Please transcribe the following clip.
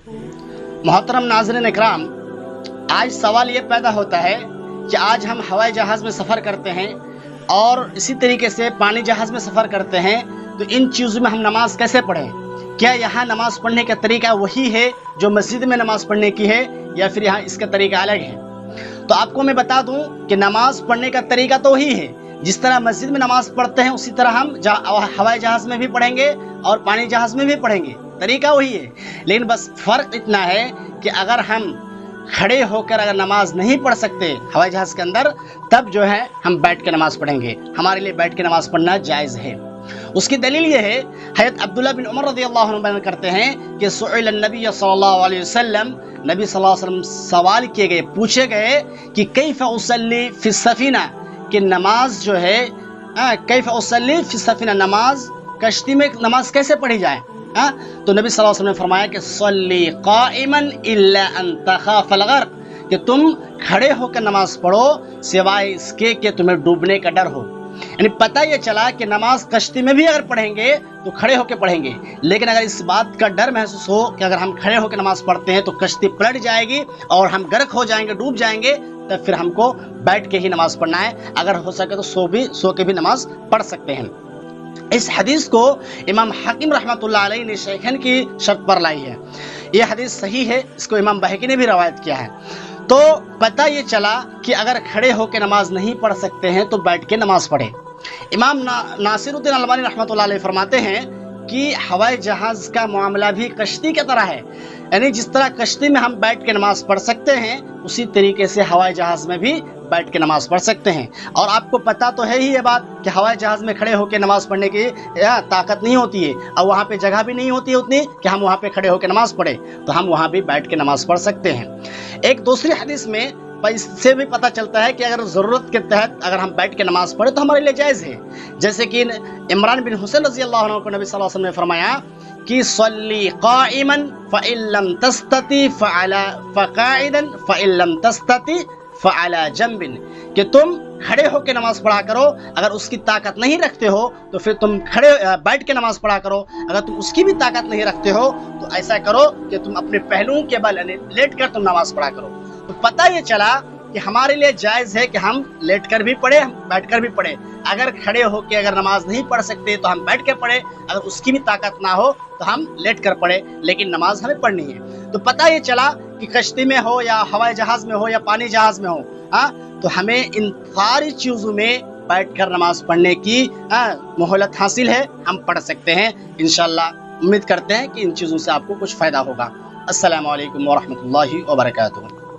मोहतरम नाज़रीन इकराम, आज सवाल ये पैदा होता है कि आज हम हवाई जहाज़ में सफ़र करते हैं और इसी तरीके से पानी जहाज़ में सफ़र करते हैं, तो इन चीज़ों में हम नमाज कैसे पढ़ें? क्या यहाँ नमाज पढ़ने का तरीका वही है जो मस्जिद में नमाज पढ़ने की है, या फिर यहाँ इसका तरीका अलग है? तो आपको मैं बता दूं कि नमाज पढ़ने का तरीका तो वही है। जिस तरह मस्जिद में नमाज पढ़ते हैं उसी तरह हम हवाई जहाज़ में भी पढ़ेंगे और पानी जहाज़ में भी पढ़ेंगे, तरीका वही है। लेकिन बस फ़र्क इतना है कि अगर हम खड़े होकर अगर नमाज नहीं पढ़ सकते हवाई जहाज़ के अंदर, तब जो है हम बैठ के नमाज पढ़ेंगे। हमारे लिए बैठ के नमाज पढ़ना जायज़ है। उसकी दलील ये है, हज़रत अब्दुल्लाह बिन उमर रज़ियल्लाहु अन्हु बयान करते हैं कि सुइल नबी सल्लल्लाहु अलैहि वसल्लम, नबी सल्लल्लाहु अलैहि वसल्लम सवाल किए गए, पूछे गए कि कैफ़ उसल्ली फ़ी सफ़ीना, कि नमाज जो है कैफ़ उसल्ली फ़ी सफ़ीना, नमाज कश्ती में नमाज कैसे पढ़ी जाए? तो नबी सल्लल्लाहु अलैहि वसल्लम ने फरमाया कि सल्ली क़ाइमन इल्ला अन तख़ाफ़ल ग़र्क़, कि तुम खड़े होकर नमाज पढ़ो सिवाय इसके कि तुम्हें डूबने का डर हो। यानी पता ये चला कि नमाज कश्ती में भी अगर पढ़ेंगे तो खड़े होकर पढ़ेंगे, लेकिन अगर इस बात का डर महसूस हो कि अगर हम खड़े होकर नमाज पढ़ते हैं तो कश्ती पलट जाएगी और हम गर्क हो जाएंगे, डूब जाएंगे, तब फिर हमको बैठ के ही नमाज पढ़ना है। अगर हो सके तो सो के भी नमाज पढ़ सकते हैं। इस हदीस को इमाम हाकिम रहमतुल्लाह अलैह ने शेखन की शर्त पर लाई है। यह हदीस सही है, इसको इमाम बहकी ने भी रवायत किया है। तो पता ये चला कि अगर खड़े होकर नमाज नहीं पढ़ सकते हैं तो बैठ के नमाज पढ़े। इमाम नासिरुद्दीन अलबानी रहमतुल्लाह अलैह फरमाते हैं कि हवाई जहाज़ का मामला भी कश्ती की तरह है। यानी जिस तरह कश्ती में हम बैठ के नमाज पढ़ सकते हैं, उसी तरीके से हवाई जहाज़ में भी बैठ के नमाज पढ़ सकते हैं। और आपको पता तो है ही ये बात कि हवाई जहाज़ में खड़े होकर नमाज पढ़ने की ताकत नहीं होती है, और वहाँ पे जगह भी नहीं होती है उतनी कि हम वहाँ पे खड़े होकर नमाज पढ़े, तो हम वहाँ भी बैठ के नमाज पढ़ सकते हैं। एक दूसरी हदीस में इससे भी पता चलता है कि अगर ज़रूरत के तहत अगर हम बैठ के नमाज पढ़े तो हमारे लिए जायज़ है। जैसे कि इमरान बिन हुसैन रज़ियल्लाहु अन्हु को नबी सल्लल्लाहु अलैहि वसल्लम ने फरमाया कि सल्ली क़ाइमन फ़इल्लम तस्तति फ़क़ाइदन फ़इल्लम तस्तति फ़अला जंबिन, कि तुम खड़े होकर नमाज पढ़ा करो। अगर उसकी ताकत नहीं रखते हो तो फिर तुम बैठ के नमाज पढ़ा करो। अगर तुम उसकी भी ताकत नहीं रखते हो तो ऐसा करो कि तुम अपने पहलुओं के बल लेट कर तुम नमाज पढ़ा करो। तो पता ये चला कि हमारे लिए जायज़ है कि हम लेट कर भी पढ़े, हम बैठ कर भी पढ़े। अगर खड़े होकर अगर नमाज नहीं पढ़ सकते तो हम बैठ के पढ़े, अगर उसकी भी ताकत ना हो तो हम लेट कर पढ़े, लेकिन नमाज हमें पढ़नी है। तो पता ये चला कि कश्ती में हो या हवाई जहाज़ में हो या पानी जहाज़ में हो, तो हमें इन सारी चीज़ों में बैठ कर नमाज पढ़ने की मोहलत हासिल है, हम पढ़ सकते हैं। इंशाअल्लाह उम्मीद करते हैं कि इन चीज़ों से आपको कुछ फ़ायदा होगा। अस्सलामु अलैकुम व रहमतुल्लाहि व बरकातुहू।